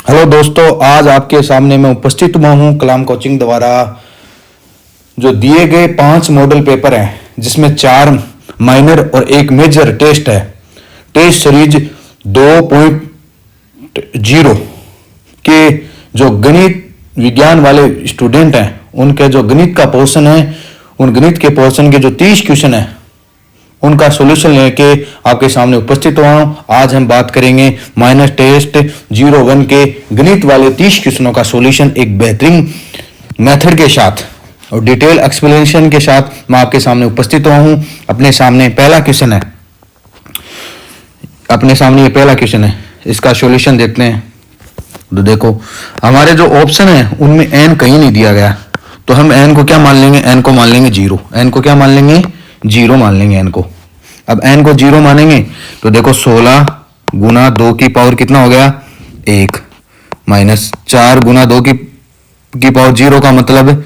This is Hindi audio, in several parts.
हेलो दोस्तों, आज आपके सामने मैं उपस्थित हुआ हूँ कलाम कोचिंग द्वारा जो दिए गए 5 मॉडल पेपर हैं, जिसमें 4 माइनर और एक मेजर टेस्ट है। टेस्ट सीरीज 2.0 के जो गणित विज्ञान वाले स्टूडेंट हैं, उनके जो गणित का पोर्शन है, उन गणित के पोर्शन के जो 30 क्वेश्चन है, उनका सॉल्यूशन लेके आपके सामने उपस्थित हुआ हूं। आज हम बात करेंगे माइनस टेस्ट 01 के गणित वाले 30 क्वेश्चनों का सॉल्यूशन एक बेहतरीन मेथड के साथ और डिटेल एक्सप्लेनेशन के साथ मैं आपके सामने उपस्थित हुआ हूं। अपने सामने पहला क्वेश्चन है, अपने सामने ये पहला क्वेश्चन है, इसका सॉल्यूशन देखते हैं। तो देखो, हमारे जो ऑप्शन है उनमें एन कहीं नहीं दिया गया, तो हम एन को क्या मान लेंगे? एन को मान लेंगे 0। एन को क्या मान लेंगे? 0 मान लेंगे एन को। अब एन को 0 मानेंगे तो देखो 16 गुना 2 की पावर कितना हो गया? 1 माइनस 4 गुना 2 की पावर 0 का मतलब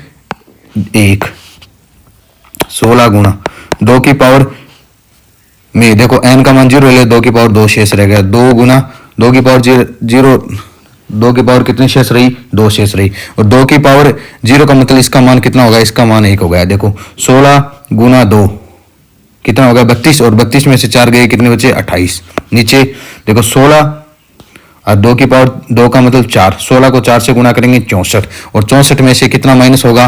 1। 16 गुना 2 की पावर में देखो एन का मान 0 ले, 2 की पावर 2 शेष रह गया। 2 गुना 2 की पावर 0, 2 की पावर कितनी शेष रही? 2 शेष रही। और 2 की पावर 0 का मतलब इसका मान कितना होगा? इसका मान 1 हो गया। देखो 16 गुना 2 कितना हो गया? 32, और 32 में से 4 गए, कितने बचे? 28। नीचे देखो 16 और 2 की पावर 2 का मतलब 4, 16 को 4 से गुना करेंगे 64, और 64 में से कितना माइनस होगा?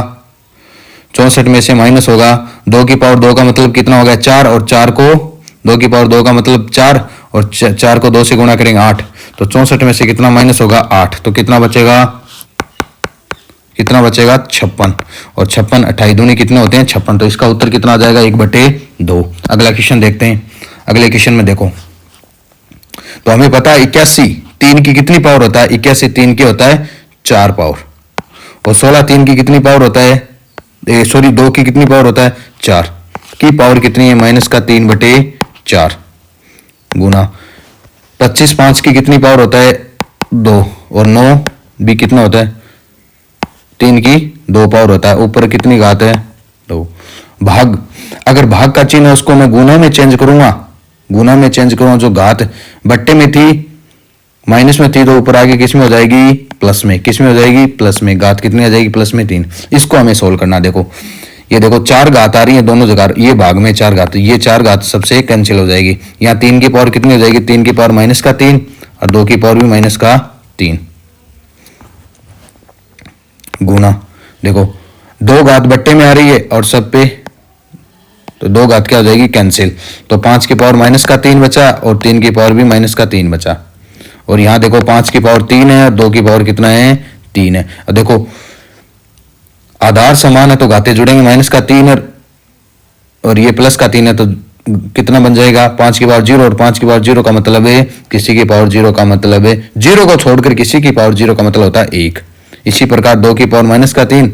64 में से माइनस होगा 2 की पावर 2 का मतलब कितना हो गया? 4, और 4 को 2 की पावर 2 का मतलब 4, और 4 को 2 से गुणा करेंगे 8, तो 64 में से कितना माइनस होगा? 8। तो कितना बचेगा? कितना बचेगा? 56। और 56 28 दूनी कितने होते हैं? 56। तो इसका उत्तर कितना आ जाएगा? 1/2। अगला क्वेश्चन देखते हैं। अगले क्वेश्चन में देखो, तो हमें पता है 81 3 की कितनी पावर होता है? 81 3 की होता है 4 पावर। और 16 3 की कितनी पावर होता है? 2 की कितनी पावर होता है? 4 की पावर कितनी है? -3/4 गुना 25 5 की कितनी पावर होता है? 2, और 9 भी कितना होता है? 3 की 2 पावर होता है। ऊपर कितनी घात है? 2। भाग, अगर भाग का चिन्ह है उसको मैं गुना में चेंज करूंगा, गुना में चेंज करूंगा, जो घात बट्टे में थी माइनस में थी, तो ऊपर आगे किस में हो जाएगी? प्लस में। किस में हो जाएगी? प्लस में। घात कितनी आ जाएगी? प्लस में 3। इसको हमें सोल्व करना। देखो ये देखो 4 घात आ रही है दोनों जगह, ये भाग में 4 घात, ये 4 घात सबसे कैंसिल हो जाएगी। यहाँ 3 की पावर कितनी हो जाएगी? 3 की पावर -3, और 2 की पावर भी -3 गुना, देखो 2 घात बट्टे में आ रही है और सब पे, तो 2 घात क्या हो जाएगी? कैंसिल। तो 5 की पावर -3 बचा, और 3 की पावर भी -3 बचा। और यहाँ देखो 5 की पावर 3 है, और 2 की पावर कितना है? 3 है। और देखो आधार समान है तो घाते जुड़ेंगे, -3 है और ये +3 है, तो कितना बन जाएगा? 5 की पावर 0, और 5 की पावर 0 का मतलब है किसी की पावर 0 का मतलब है 0 को छोड़कर किसी की पावर 0 का मतलब होता है 1। इसी प्रकार 2 की पावर -3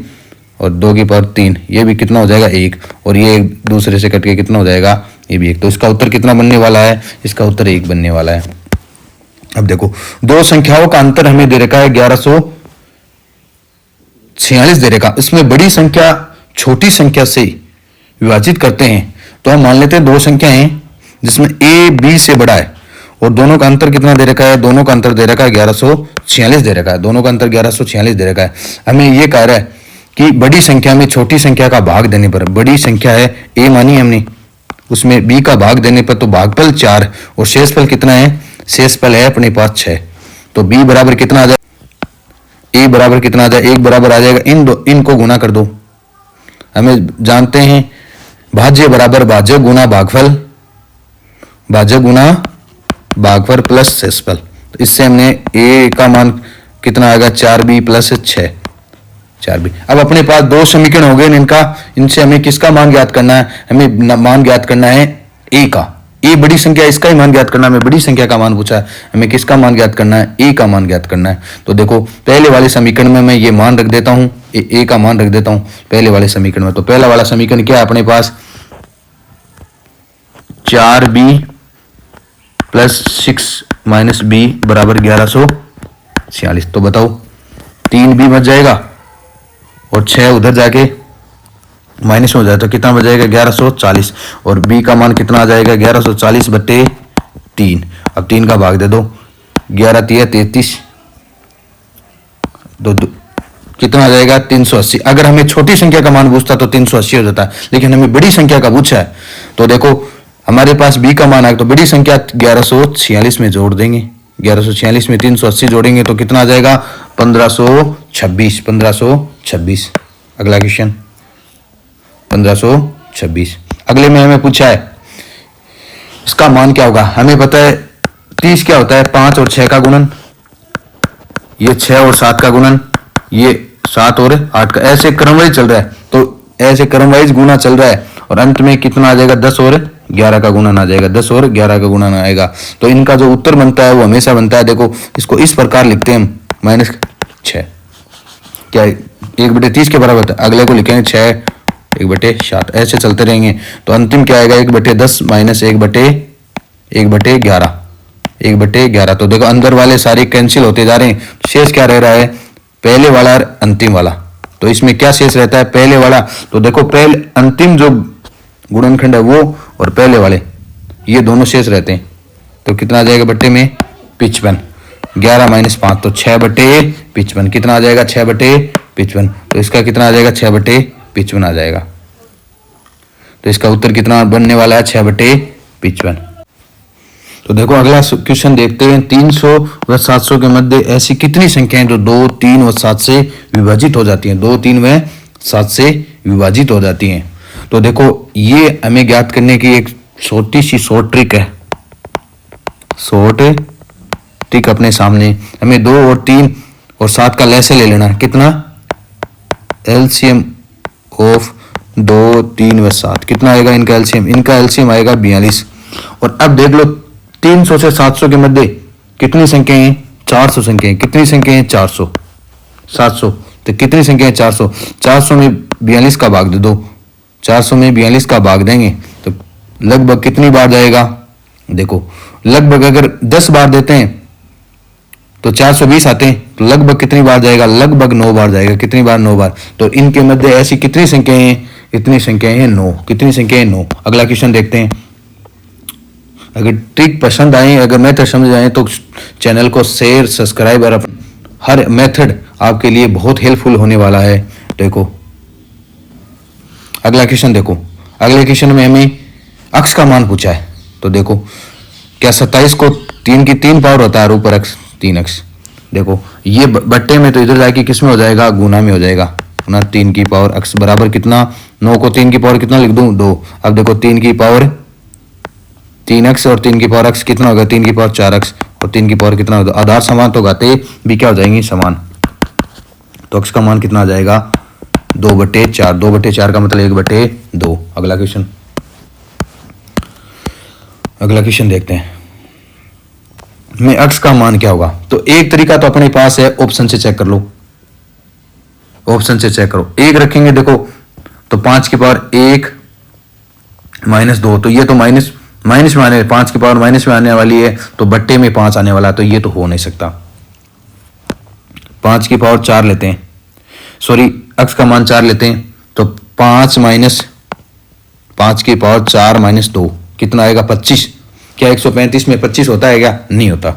और 2 की पावर 3, ये भी कितना हो जाएगा? 1, और ये एक दूसरे से कट के कितना हो जाएगा? ये भी 1। तो इसका उत्तर कितना बनने वाला है? इसका उत्तर 1 बनने वाला है। अब देखो, दो संख्याओं का अंतर हमें दे रखा है 1146 दे रखा। इसमें बड़ी संख्या छोटी संख्या से विभाजित करते हैं, तो हम मान लेते हैं दो संख्या हैं जिसमें a b से बड़ा है, और दोनों का अंतर कितना दे रखा है? दोनों का अंतर दे रखा है 1146 दे रखा है। दोनों का अंतर 1146 दे रखा है। हमें यह कह रहा है कि बड़ी संख्या में छोटी संख्या का भाग देने पर, बड़ी संख्या है a मानी हमने, उसमें b का भाग देने पर तो भागफल 4 और शेषफल कितना है? शेषफल है अपने पास 6। तो b बराबर कितना आ जाए? a बराबर कितना आ जाए? 1 बराबर आ जाएगा, इनको गुना कर दो। हमें जानते हैं भाज्य बराबर भाज्य गुना भागफल, भाज्य गुना भागफल प्लस शेषफल। तो इससे हमने a का मान कितना आएगा? 4b plus 6, 4b। अब अपने पास दो समीकरण हो गए इनसे हमें किसका मान ज्ञात करना है? हमें मान ज्ञात करना है a का। a बड़ी संख्या, इसका ही मान ज्ञात करना है। हमें बड़ी संख्या का मान पूछा है, हमें किसका मान ज्ञात करना है? a का मान ज्ञात करना है। तो देखो पहले वाले समीकरण में मैं ये मान रख देता हूं, a का मान रख देता हूं पहले वाले समीकरण में। तो पहला वाला समीकरण क्या है अपने पास? 4b प्लस 6 माइनस b बराबर 1146। तो बताओ 3b बच जाएगा और 6 उधर जाके माइनस हो जाए तो कितना बच जाएगा? 1140। और b का मान कितना आ जाएगा? 1140/3। अब 3 का भाग दे दो, 11 3 33, कितना आ जाएगा 380। अगर हमें छोटी संख्या का मान पूछता तो 380 हो जाता, लेकिन हमें बड़ी संख्या का पूछा है। तो देखो हमारे पास b का मान है, तो बड़ी संख्या 1146 में जोड़ देंगे। 1146 में 380 जोड़ेंगे तो कितना आ जाएगा 1526। 1526 अगला क्वेश्चन 1526। अगले में हमें पूछा है इसका मान क्या होगा। हमें पता है 30 क्या होता है 5 और 6 का गुणन, ये 6 और 7 का गुणन, ये 7 और 8 का, ऐसे क्रमवाइज चल रहा है। तो ऐसे क्रमवाइज गुना चल रहा है और अंत में कितना आ जाएगा 10 और 11 का गुणन आ जाएगा। 10 और 11 का गुणन आएगा। तो इनका जो उत्तर बनता है वो हमेशा बनता है, देखो इसको इस प्रकार लिखते हैं हम -6 क्या 1/30 के बराबर है। अगले को लिखेंगे 6 1/7, ऐसे चलते रहेंगे। तो अंतिम क्या आएगा 1/10 -1/11 1/11। तो देखो अंदर वाले सारे कैंसिल होते जा रहे हैं, शेष क्या रह रहा है पहले वाला और अंतिम वाला। तो इसमें क्या शेष रहता है पहले वाला। तो देखो पहले अंतिम जो गुणनखंड है वो और पहले वाले ये दोनों शेष रहते हैं। तो कितना आ जाएगा बट्टे में 55। 11 - 5 तो 6/55 कितना आ जाएगा 6/55। तो इसका कितना आ जाएगा 6/55 आ जाएगा। तो इसका उत्तर कितना बनने वाला है 6/55। तो देखो अगला क्वेश्चन देखते हैं 300 व 700 के मध्य ऐसी कितनी संख्याएं जो 2, 3 व 7 से विभाजित हो जाती हैं। 2, 3 व 7 से विभाजित हो जाती हैं। तो देखो ये हमें ज्ञात करने की एक छोटी सी शॉर्ट ट्रिक है। शॉर्ट ट्रिक अपने सामने, हमें 2 और 3 और 7 का लैसे ले लेना। कितना एलसीएम ऑफ 2, 3 व 7 कितना आएगा इनका एलसीएम। इनका एलसीएम आएगा 42। और अब देख लो 300 से 700 के मध्य कितनी संख्याएं हैं 400 संख्याएं। कितनी संख्याएं हैं 400 700 तो कितनी संख्या है 400। 400 में 42 का भाग दे दो। 400 में 42 का भाग देंगे तो लगभग कितनी बार जाएगा। देखो लगभग अगर 10 बार देते हैं तो 420 आते हैं, तो लगभग कितनी बार जाएगा लगभग 9 बार जाएगा। कितनी बार 9 बार। तो इनके मध्य ऐसी कितनी संख्याएं हैं इतनी संख्याएं हैं 9। कितनी संख्याएं 9। अगला क्वेश्चन देखते हैं। अगर ट्रिक पसंद आए अगर मेथड समझ आए तो चैनल को शेयर सब्सक्राइब और हर मेथड आपके लिए बहुत हेल्पफुल होने वाला है। देखो अगला क्वेश्चन देखो। अगले क्वेश्चन में हमें अक्स का मान पूछा है। तो देखो क्या 27 को 3 की 3 पावर होता है और ऊपर अक्स 3 अक्स। देखो ये बट्टे में तो इधर जाके किस में हो जाएगा गुना में हो जाएगा। गुना 3 की पावर अक्स बराबर कितना 9 को 3 की पावर कितना लिख दूं 2। अब देखो 3 की पावर 3x और 3 की पावर x कितना होगा 3 की पावर 4x और 3 की पावर कितना होगा। आधार समान तो घाते भी क्या हो जाएंगे समान। तो x का मान कितना आ जाएगा 2/4। 2/4 का मतलब 1/2। अगला क्वेश्चन देखते हैं। में x का मान क्या होगा। तो एक तरीका तो अपने पास है, ऑप्शन से चेक कर लो। ऑप्शन से चेक करो। 1 रखेंगे देखो तो 5 की पावर 1 -2 तो ये तो माइनस में आने 5 की पावर माइनस में आने वाली है तो बट्टे में 5 आने वाला। तो ये तो हो नहीं सकता। 5 की पावर 4 लेते हैं, सॉरी x का मान 4 लेते हैं तो 5 की पावर 4 - 2 कितना आएगा 25। क्या 135 में 25 होता है क्या नहीं होता।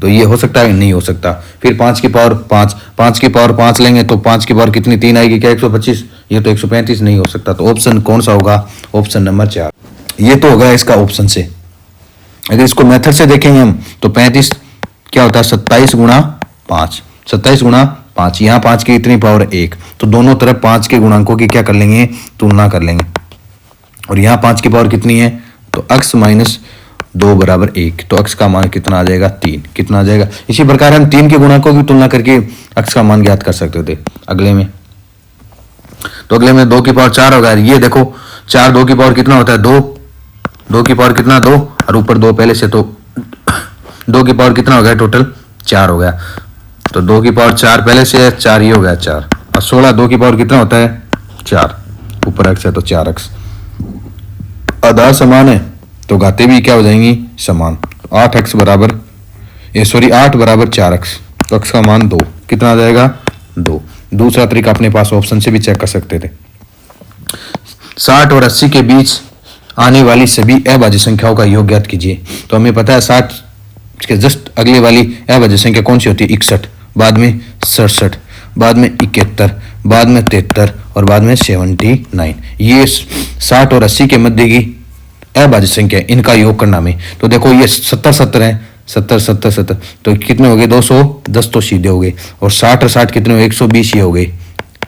तो ये हो सकता है नहीं हो सकता। फिर 5 की पावर 5 की पावर 5 लेंगे तो 5 की पावर कितनी 3 आएगी क्या 125। ये तो 135 नहीं हो सकता। तो ऑप्शन कौन सा होगा ऑप्शन नंबर 4। ये तो होगा इसका ऑप्शन से। अगर इसको मेथड से देखेंगे हम तो 35 क्या होता है 27 गुणा 5। 27 गुणा 5 यहाँ 5 की इतनी पावर 1 तो दोनों तरफ 5 के गुणांकों की क्या कर लेंगे तुलना कर लेंगे। और यहाँ 5 की पावर कितनी है तो x - 2 = 1 तो x का मान कितना आ जाएगा 3। कितना आ जाएगा। इसी प्रकार हम 3 के गुणांकों की तुलना करके x का मान ज्ञात कर सकते थे। अगले में 2 की पावर 4 होगा। ये देखो 4 2 की पावर कितना होता है 2 की पावर कितना 2 और ऊपर 2 पहले से तो 2 की पावर कितना हो गया टोटल 4 हो गया। तो 2 की पावर 4 पहले से है 4 ये हो गया 4 और 16 2 की पावर कितना होता है 4 ऊपर x है तो 4x। आधार समान है तो घाते भी क्या हो जाएंगी समान। 8x बराबर 8 = 4x तो x का मान 2 कितना आ जाएगा 2। दूसरा तरीका अपने पास ऑप्शन से भी चेक कर सकते थे। 60 और 80 के बीच आने वाली सभी अभाज्य संख्याओं का योग ज्ञात कीजिए। तो हमें पता है 60 के जस्ट अगले वाली अभाज्य संख्या कौन सी होती है 61 बाद में 67, बाद में 71, बाद में 73 और बाद में 79। ये 60 और 80 के मध्य की अभाज्य संख्या, इनका योग करना में। तो देखो ये 70 है, 70 तो कितने हो गए 210 तो सीधे हो गए, और 60 और 60 कितने हो गए 120 ही हो गए।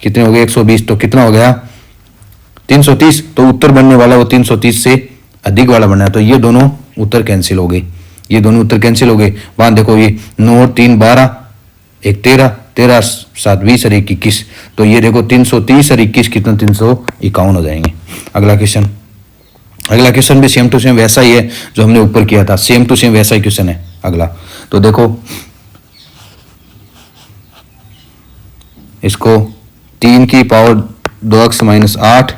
कितने हो गए 120, तो कितना हो गया 330। तो उत्तर बनने वाला वो 330 से अधिक वाला बनना है। तो ये दोनों उत्तर कैंसिल हो गए, ये दोनों उत्तर कैंसिल हो गए। वहां देखो ये 9 और 3 12, 1 13, 13 7 20 और 1 21। तो ये देखो 330 और 21 कितना 351 हो जाएंगे। अगला क्वेश्चन, अगला क्वेश्चन भी सेम टू सेम वैसा ही है जो हमने ऊपर किया था, सेम टू सेम वैसा ही क्वेश्चन है अगला। तो देखो इसको 3 की पावर 2x माइनस 8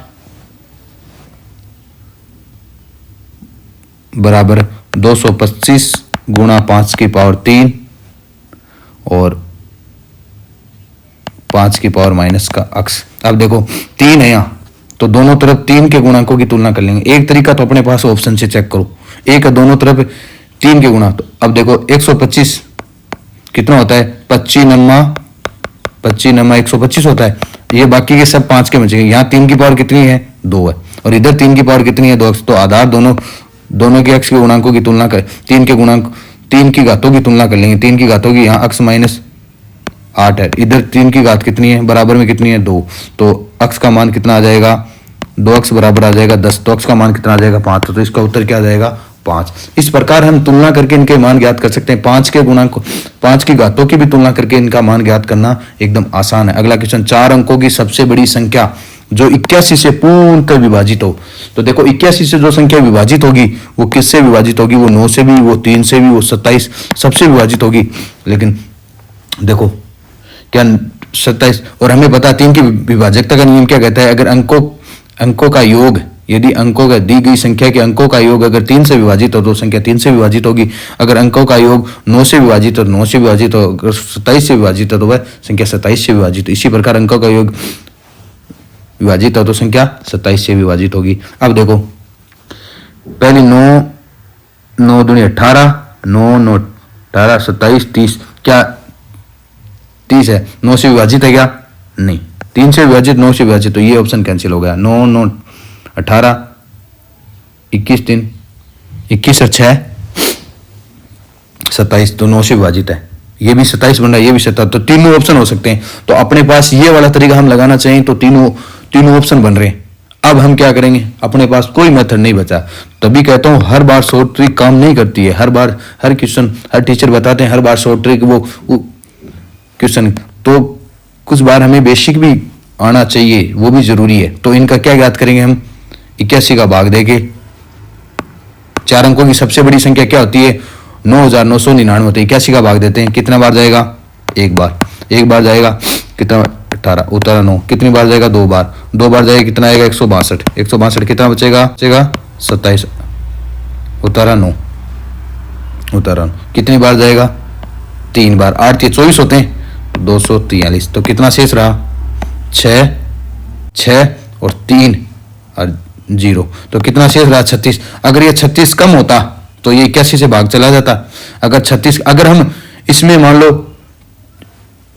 बराबर 225 गुणा 5 की पावर 3 और 5 की पावर माइनस का अक्स। अब देखो 3 है यहाँ, तो दोनों तरफ 3 के गुणांकों की तुलना कर लेंगे। एक तरीका तो अपने पास ऑप्शन से चेक करो, एक है दोनों तरफ 3 के गुणा। तो अब देखो 125 कितना होता है 25 नम्मा 125 होता है। ये बाकी के सब 5 के बचेंगे। यहाँ 3 की पावर कितनी है 2 है, और इधर 3 की पावर कितनी है 2x। तो आधार दोनों के अक्ष के गुणांकों की तुलना करें, 3 के गुणांक 3 की घातों की तुलना कर लेंगे। 3 की घातों की यहाँ अक्ष माइनस 8 है, इधर 3 की घात कितनी है बराबर में कितनी है 2। तो अक्ष का मान कितना आ जाएगा 2x बराबर आ जाएगा 10। तो अक्ष का मान कितना आ जाएगा 5। तो इसका उत्तर क्या आ जाएगा 5। इस प्रकार हम तुलना करके इनके मान ज्ञात कर सकते हैं। 5 के गुणांक 5 की घातों की भी तुलना करके इनका मान ज्ञात करना एकदम आसान है। अगला क्वेश्चन, 4 अंकों की सबसे बड़ी संख्या जो 81 से पूर्णतः विभाजित हो। तो देखो 81 से जो संख्या विभाजित होगी वो किससे विभाजित होगी, वो 9 से भी, वो 3 से भी, वो 27 सबसे विभाजित होगी। लेकिन देखो क्या 27, और हमें पता 3 की विभाजकता का नियम क्या कहता है, अगर अंकों का योग, यदि अंकों का दी गई संख्या के अंकों का योग अगर 3 से विभाजित हो तो संख्या 3 से विभाजित होगी। अगर अंकों का योग 9 से विभाजित हो 9 से विभाजित हो, अगर 27 से विभाजित हो तो वह संख्या 27 से विभाजित। इसी प्रकार अंकों का योग विभाजित हो तो संख्या 27 से विभाजित होगी। अब देखो पहले 9 दूनी 18, 9 18 27 30, क्या 30 है 9 से विभाजित है क्या, नहीं, 3 से विभाजित 9 से विभाजित, तो ये ऑप्शन कैंसिल हो गया। 9 18 21 3 21 और 6 27, तो 9 से विभाजित है। ये भी 27 बन रहा है, ये भी 27, तो तीनों ऑप्शन हो सकते हैं। तो अपने पास ये वाला तरीका हम लगाना चाहिए तो तीनों ऑप्शन बन रहे हैं। अब हम क्या करेंगे, अपने पास कोई मेथड नहीं बचा। तभी कहता हूं हर बार शॉर्ट ट्रिक काम नहीं करती है। हर बार हर क्वेश्चन हर टीचर बताते हैं हर बार शॉर्ट ट्रिक वो क्वेश्चन, तो कुछ बार हमें बेसिक भी आना चाहिए, वो भी जरूरी है। तो इनका क्या ज्ञात करेंगे हम, 81 का भाग देके 4 अंकों की सबसे बड़ी संख्या क्या होती है 9999 होती है। 81 का भाग देते हैं, कितना बार जाएगा एक बार जाएगा, कितना 18 उतारा 9, कितनी बार जाएगा 2 बार जाएगा, कितना आएगा 162 कितना बचेगा 27 उतारा 9 कितनी बार जाएगा 3 बार, 8 24 होते हैं 243, तो कितना शेष रहा 6 और 3 और 0, तो कितना शेष रहा 36। अगर ये 36 कम होता तो ये 81 से भाग चला जाता। अगर 36, अगर हम इसमें मान लो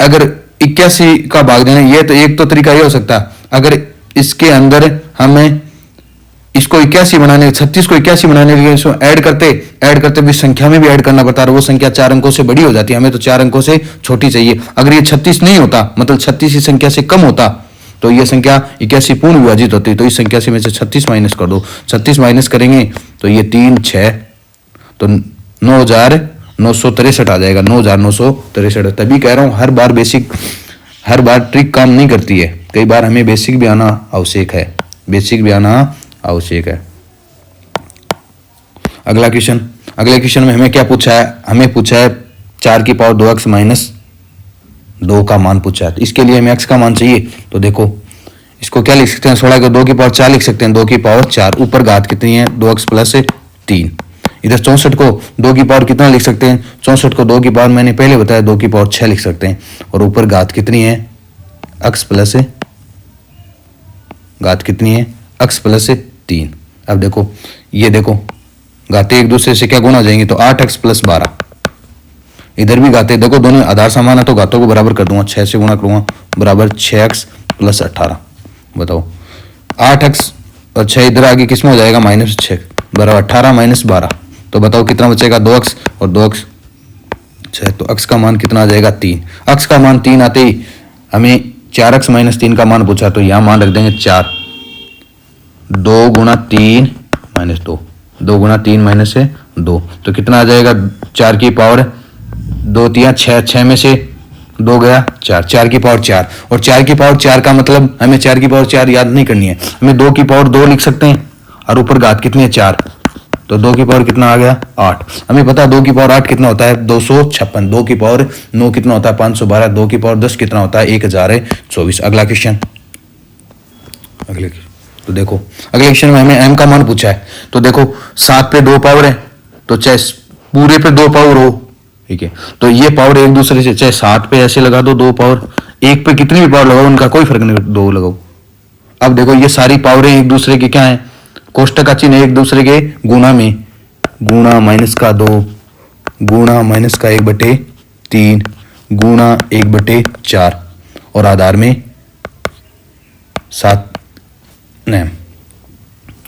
अगर 81 का भाग देना, ये तो एक तो तरीका ये हो सकता, अगर इसके अंदर हमें इसको 81 बनाने 36 को 81 बनाने के लिए इसको ऐड करते भी संख्या में भी ऐड करना पड़ता है, वो संख्या 4 अंकों से बड़ी हो जाती है, हमें तो 4 अंकों से छोटी चाहिए। अगर ये 36 नहीं होता, मतलब 36 की संख्या से कम होता, तो ये संख्या 81 पूर्ण विभाजित होती। तो इस संख्या से में से 36 माइनस कर दो, 36 माइनस करेंगे तो ये 3 6, तो 9963 आ जाएगा, 9963। तभी कह रहा हूं हर बार ट्रिक काम नहीं करती है, कई बार हमें बेसिक भी आना आवश्यक है। अगले क्वेश्चन में हमें क्या पूछा है, हमें पूछा है 4 की पावर 2x माइनस 2 का मान पूछा है। तो इसके लिए हमें x का मान चाहिए। तो देखो इसको क्या लिख सकते हैं, 16 को 2 की पावर 4 लिख सकते हैं, 2 की पावर 4, ऊपर घात कितनी है 2x प्लस 3। इधर 64 को 2 की पावर कितना लिख सकते हैं, 64 को 2 की पावर मैंने पहले बताया 2 की पावर 6 लिख सकते हैं, और ऊपर घात कितनी है x प्लस x + 3। अब देखो ये देखो घातें एक दूसरे से क्या गुणा हो जाएंगे, तो 8x + 12, इधर भी घाते, देखो दोनों आधार समान है तो घातों को बराबर कर दूंगा, 6 से गुणा करूंगा बराबर 6x प्लस 18। बताओ 8x और 6 इधर आगे किस में हो जाएगा -6 बराबर 18 माइनस 12। तो बताओ कितना बचेगा 2x और 2x 6, तो x का मान कितना आ जाएगा 3। x का मान 3 आते ही हमें 4x माइनस 3 का मान पूछा, तो यहाँ मान रख देंगे 4। 2 गुणा 3 माइनस 2, 2 गुणा 3 माइनस 2, तो कितना आ जाएगा 4 की पावर 2 3 6, 6 में से 2 गया 4, 4 की पावर 4, और 4 की पावर 4 का मतलब हमें 4 की पावर 4 याद नहीं करनी है, हमें 2 की पावर 2 लिख सकते हैं और ऊपर घात कितनी है 4, तो 2 की पावर कितना आ गया 8। हमें पता है 2 की पावर 8 कितना होता है 256, 2 की पावर 9 कितना होता है 512, 2 की पावर 10 कितना होता है 1024। अगला क्वेश्चन, तो देखो अगले क्वेश्चन में हमें m का मान पूछा है, तो देखो 7 पे 2 पावर है तो चाहे पूरे पे 2 पावर हो, ठीक है, तो ये पावर एक दूसरे से, चाहे 7 पे ऐसे लगा दो 2 पावर, 1 पे कितनी भी पावर लगाओ उनका कोई फर्क नहीं, 2 लगाओ। अब देखो ये सारी पावरें एक दूसरे की क्या है, कोष्टक का चिन्ह एक दूसरे के गुणा में, गुणा माइनस का 2 गुणा माइनस का 1/3 गुणा 1/4 और आधार में 7 नहीं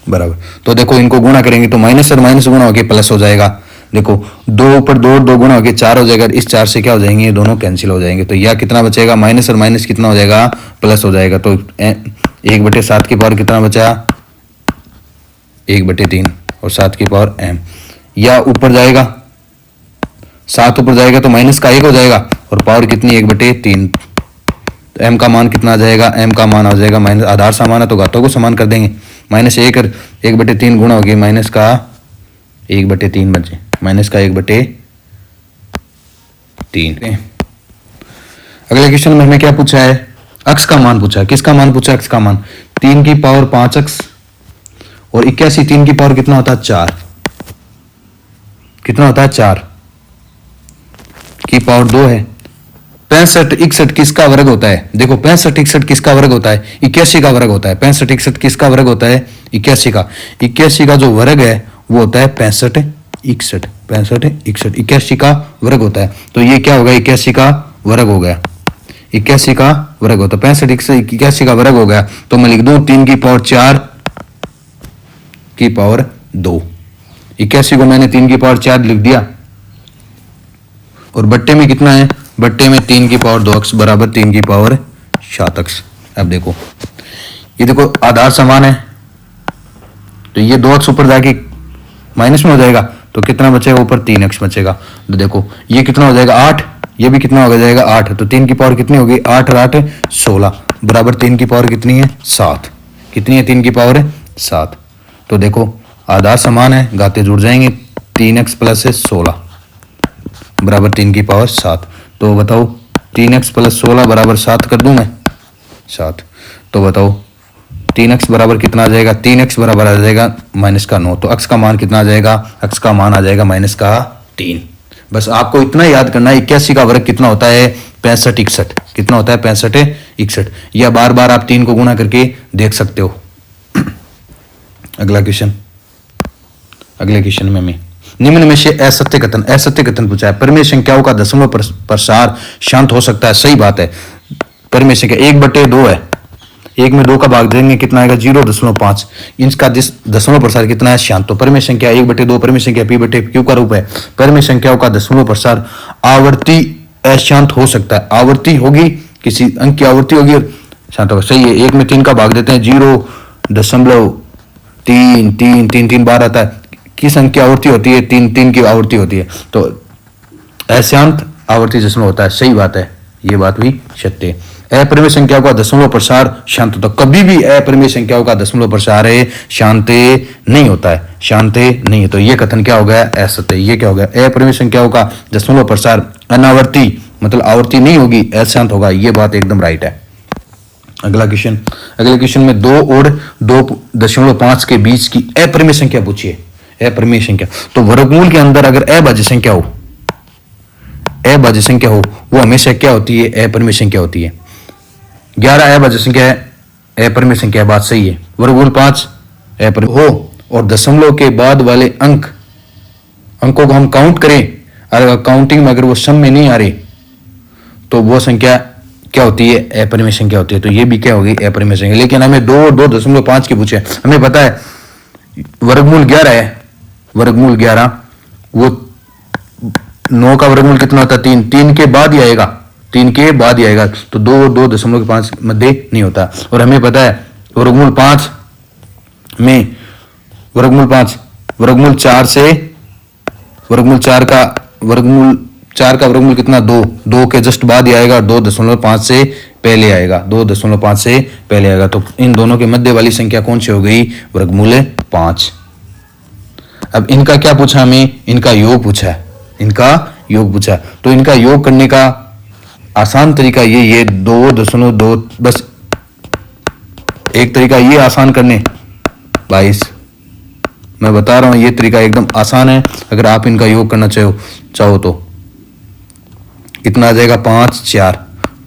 बराबर। तो देखो इनको गुणा करेंगे तो माइनस और माइनस गुणा होके प्लस हो जाएगा, देखो 2 ऊपर 2 2 गुणा होके 4 हो जाएगा, इस 4 से क्या हो जाएंगे ये दोनों कैंसिल हो जाएंगे, तो यह कितना बचेगा माइनस और माइनस कितना हो जाएगा प्लस हो जाएगा, तो 1/7 की पावर कितना बचा 1/3 और 7 की पावर m, या ऊपर जाएगा 7 ऊपर जाएगा तो माइनस का 1 हो जाएगा और पावर कितनी 1/3, तो m का मान कितना आ जाएगा, m का मान आ जाएगा माइनस, आधार समान है तो घातों को समान कर देंगे, -1 और 1/3 गुणा हो गया माइनस का 1/3 बचे, माइनस का 1/3। अगले क्वेश्चन में हमें क्या पूछा है, x का मान पूछा है, किसका मान पूछा है x का मान 3 की पावर 5x और 81, 3 की पावर कितना होता है 4, कितना होता है 4 की पावर 2 है। 65 61 किसका वर्ग होता है, देखो 65 61 किसका वर्ग होता है 81 का वर्ग होता है, 65 61 किसका वर्ग होता है 81 का, 81 का जो वर्ग है वो होता है 65 61, 65 61 81 का वर्ग होता है, तो ये क्या होगा 81 का वर्ग हो गया, 81 का वर्ग होता है 65 81 का वर्ग हो गया, तो मैं लिख दूं 3 की पावर 4 की पावर 2, 81 को मैंने 3 की पावर 4 लिख दिया और बट्टे में कितना है, बट्टे में 3 की पावर 2x बराबर 3 की पावर 7x। अब देखो ये देखो आधार समान है तो ये 2x ऊपर जाके माइनस में हो जाएगा तो कितना बचेगा ऊपर 3x बचेगा, तो देखो ये कितना हो जाएगा 8, ये भी कितना हो जाएगा 8, तो 3 की पावर कितनी होगी 8 और 8 16 बराबर 3 की पावर कितनी है 7, कितनी है 3 की पावर 7। तो देखो आधार समान है घाते जुड़ जाएंगे, 3x प्लस 16 बराबर 3 की पावर 7, तो बताओ 3x प्लस 16 बराबर 7 कर दूं मैं 7, तो बताओ 3x बराबर कितना आ जाएगा, 3x बराबर आ जाएगा माइनस का 9, तो x का मान कितना आ जाएगा, x का मान आ जाएगा माइनस का 3। बस आपको इतना याद करना है 81 का वर्ग कितना होता है 65 61, कितना होता है 65 61, या बार बार आप 3 को गुणा करके देख सकते हो। अगला क्वेश्चन, अगले क्वेश्चन में मैं निम्न में से असत्य कथन पूछा है, परिमेय संख्याओं का दशमलव प्रसार शांत हो सकता है, सही बात है, परिमेय संख्या 1/2 है, 1 में 2 का भाग देंगे कितना आएगा 0.5, इसका दशमलव प्रसार कितना है शांत, तो परिमेय संख्या 1/2 परिमेय संख्या p/q का रूप है, परिमेय संख्याओं का दशमलव प्रसार आवर्ती अशांत हो सकता है, आवर्ती होगी किसी अंक की आवर्ती होगी शांत होगा, सही है। 1 में 3 का भाग देते हैं 0.3 बार आता है, किस अंक की आवर्ती होती है 3 की आवर्ती होती है, तो अशांत आवर्ती दशमलव होता है, सही बात है, ये बात भी सत्य है। अपरिमेय संख्याओं का दशमलव प्रसार शांत होता है, कभी भी अपरिमेय संख्याओं का दशमलव प्रसार है शांत नहीं होता है, शांत नहीं है, तो ये कथन क्या हो गया असत्य, ये क्या हो गया अपरिमेय संख्याओं का दशमलव प्रसार अनावर्ती मतलब आवर्ती नहीं होगी अशांत होगा, ये बात एकदम राइट है। अगला क्वेश्चन, अगले क्वेश्चन में 2 और 2.5 के बीच की अपरिमेय संख्या पूछिए, अपरिमेय संख्या, तो वर्गमूल के अंदर अगर अभाज्य संख्या हो, अभाज्य संख्या हो वो हमेशा क्या होती है अपरिमेय संख्या होती है। 11 अभाज्य संख्या है अपरिमेय संख्या, बात सही है, वर्गमूल 5 अपरिमेय हो और दशमलव के बाद वाले अंकों को हम काउंट करें अगर काउंटिंग में अगर वो सम में नहीं आ रही तो वो संख्या क्या होती है, अपरिमेय संख्या होती है। तो ये भी क्या होगी, अपरिमेय संख्या। लेकिन हमें 2 और 2.5 की पूछे, हमें पता है वर्गमूल 11 है, वर्गमूल 11 वो 9 का वर्गमूल कितना होता है 3, 3 के बाद ही आएगा, 3 के बाद ही आएगा। तो 2 और 2.5 मध्य नहीं होता। और हमें पता है वर्गमूल 5 में वर्गमूल 4 से वर्गमूल 4 का वर्गमूल कितना 2, 2 के जस्ट बाद ही आएगा, 2.5 से पहले आएगा, 2.5 से पहले आएगा। तो इन दोनों के मध्य वाली संख्या कौन सी हो गई, वर्गमूल 5। अब इनका क्या पूछा हमें, इनका योग पूछा है, इनका योग पूछा। तो इनका योग करने का आसान तरीका ये 2.2, बस एक तरीका ये आसान करने 22, मैं बता रहा हूं ये तरीका एकदम आसान है। अगर आप इनका योग करना चाहो तो कितना आ जाएगा 5 4